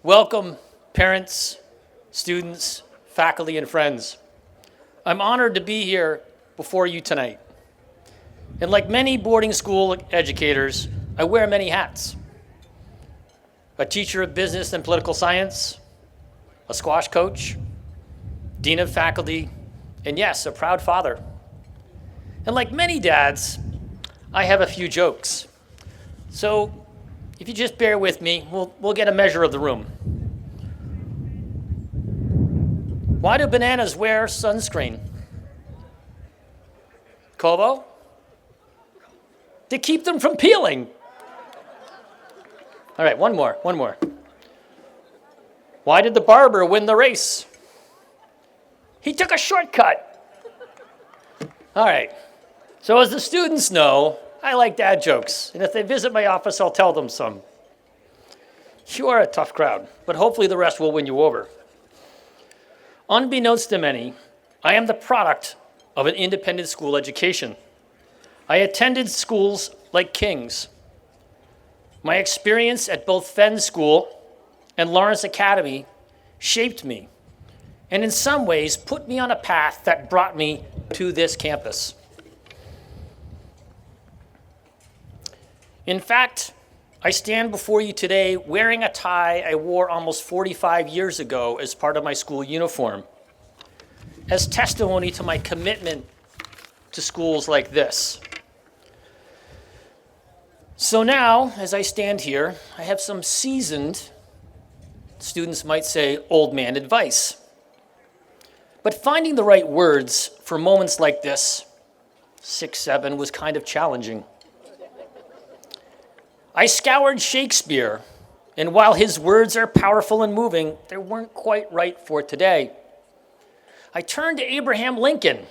Welcome, parents, students, faculty, and friends. I'm honored to be here before you tonight. And like many boarding school educators, I wear many hats. A teacher of business and political science, a squash coach, dean of faculty, and yes, a proud father. And like many dads, I have a few jokes. So if you just bear with me, we'll get a measure of the room. Why do bananas wear sunscreen? Kovo? To keep them from peeling. All right, one more. Why did the barber win the race? He took a shortcut. All right, so as the students know, I like dad jokes, and if they visit my office, I'll tell them some. You are a tough crowd, but hopefully the rest will win you over. Unbeknownst to many, I am the product of an independent school education. I attended schools like King's. My experience at both Fenn School and Lawrence Academy shaped me, and in some ways put me on a path that brought me to this campus. In fact, I stand before you today wearing a tie I wore almost 45 years ago as part of my school uniform, as testimony to my commitment to schools like this. So now, as I stand here, I have some seasoned, students might say, old man advice. But finding the right words for moments like this, 6'7", was kind of challenging. I scoured Shakespeare, and while his words are powerful and moving, they weren't quite right for today. I turned to Abraham Lincoln,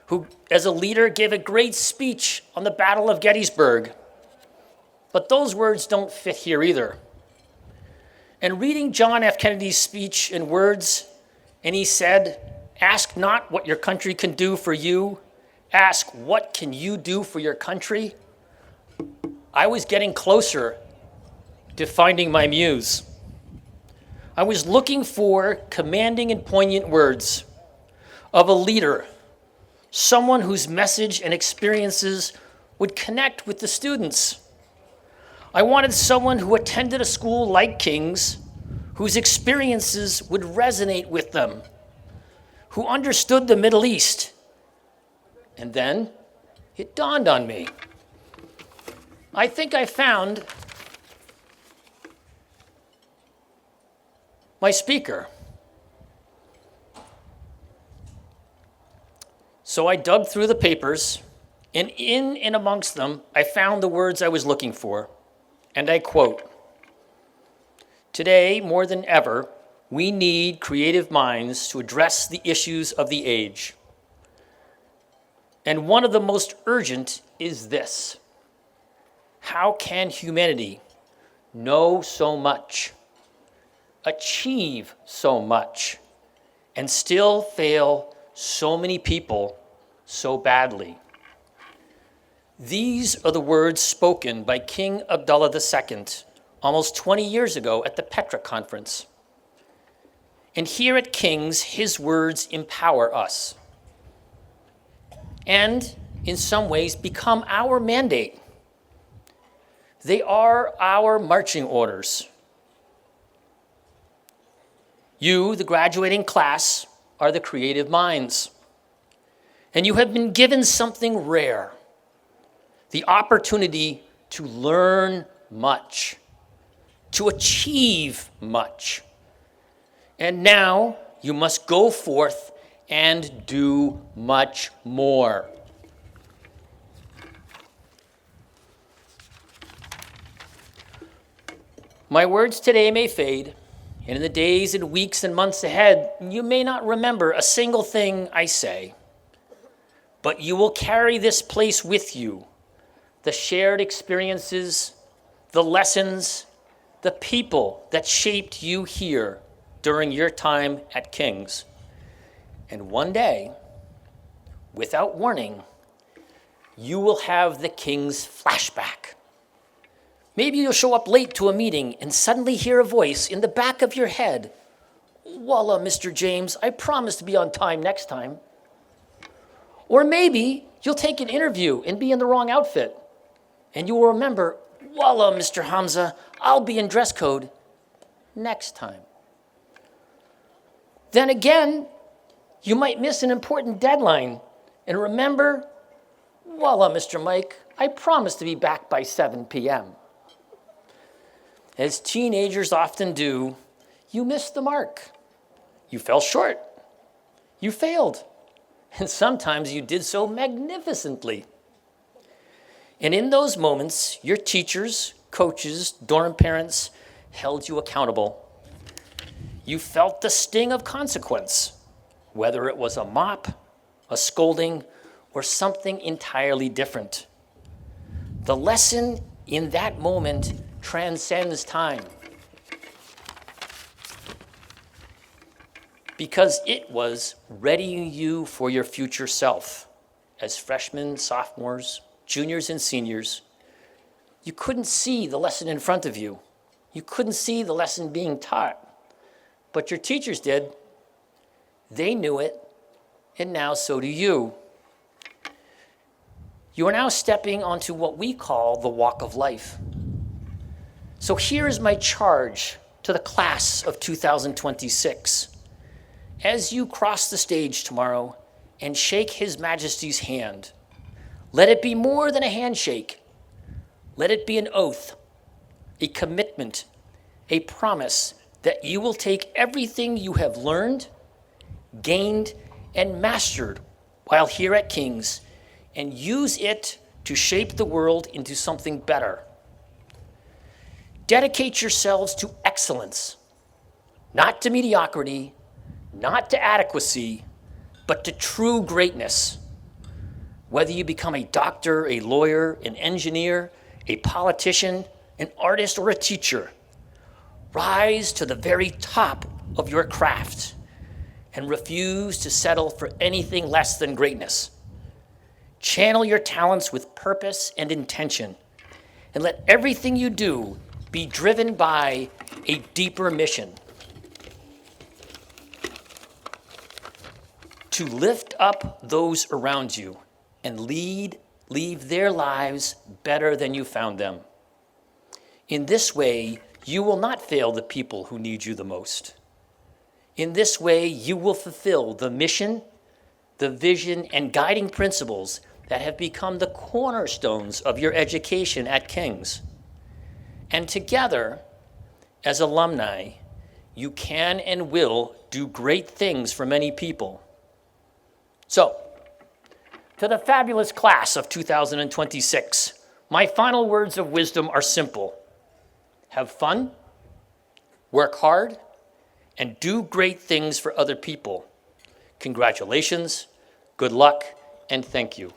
who, as a leader, gave a great speech on the Battle of Gettysburg. But those words don't fit here either. And reading John F. Kennedy's speech in words, and he said, "Ask not what your country can do for you, ask what can you do for your country," I was getting closer to finding my muse. I was looking for commanding and poignant words of a leader, someone whose message and experiences would connect with the students. I wanted someone who attended a school like King's, whose experiences would resonate with them, who understood the Middle East. And then it dawned on me. I think I found my speaker. So I dug through the papers, and in and amongst them, I found the words I was looking for. And I quote, "Today, more than ever, we need creative minds to address the issues of the age. And one of the most urgent is this: how can humanity know so much, achieve so much, and still fail so many people so badly?" These are the words spoken by King Abdullah II almost 20 years ago at the Petra Conference. And here at King's, his words empower us and, in some ways, become our mandate. They are our marching orders. You, the graduating class, are the creative minds. And you have been given something rare, the opportunity to learn much, to achieve much. And now you must go forth and do much more. My words today may fade, and in the days and weeks and months ahead, you may not remember a single thing I say. But you will carry this place with you, the shared experiences, the lessons, the people that shaped you here during your time at King's. And one day, without warning, you will have the King's flashback. Maybe you'll show up late to a meeting and suddenly hear a voice in the back of your head. Wallah, Mr. James, I promise to be on time next time. Or maybe you'll take an interview and be in the wrong outfit, and you will remember, Wallah, Mr. Hamza, I'll be in dress code next time. Then again, you might miss an important deadline and remember, Wallah, Mr. Mike, I promise to be back by 7 p.m. As teenagers often do, you missed the mark. You fell short. You failed. And sometimes you did so magnificently. And in those moments, your teachers, coaches, dorm parents held you accountable. You felt the sting of consequence, whether it was a mop, a scolding, or something entirely different. The lesson in that moment transcends time, because it was readying you for your future self. As freshmen, sophomores, juniors, and seniors, you couldn't see the lesson in front of you. You couldn't see the lesson being taught, but your teachers did. They knew it, and now so do you. You are now stepping onto what we call the walk of life. So here is my charge to the class of 2026. As you cross the stage tomorrow and shake His Majesty's hand, let it be more than a handshake. Let it be an oath, a commitment, a promise that you will take everything you have learned, gained, and mastered while here at King's and use it to shape the world into something better. Dedicate yourselves to excellence, not to mediocrity, not to adequacy, but to true greatness. Whether you become a doctor, a lawyer, an engineer, a politician, an artist, or a teacher, rise to the very top of your craft and refuse to settle for anything less than greatness. Channel your talents with purpose and intention, and let everything you do be driven by a deeper mission. To lift up those around you and leave their lives better than you found them. In this way, you will not fail the people who need you the most. In this way, you will fulfill the mission, the vision, and guiding principles that have become the cornerstones of your education at King's. And together, as alumni, you can and will do great things for many people. So, to the fabulous class of 2026, my final words of wisdom are simple. Have fun, work hard, and do great things for other people. Congratulations, good luck, and thank you.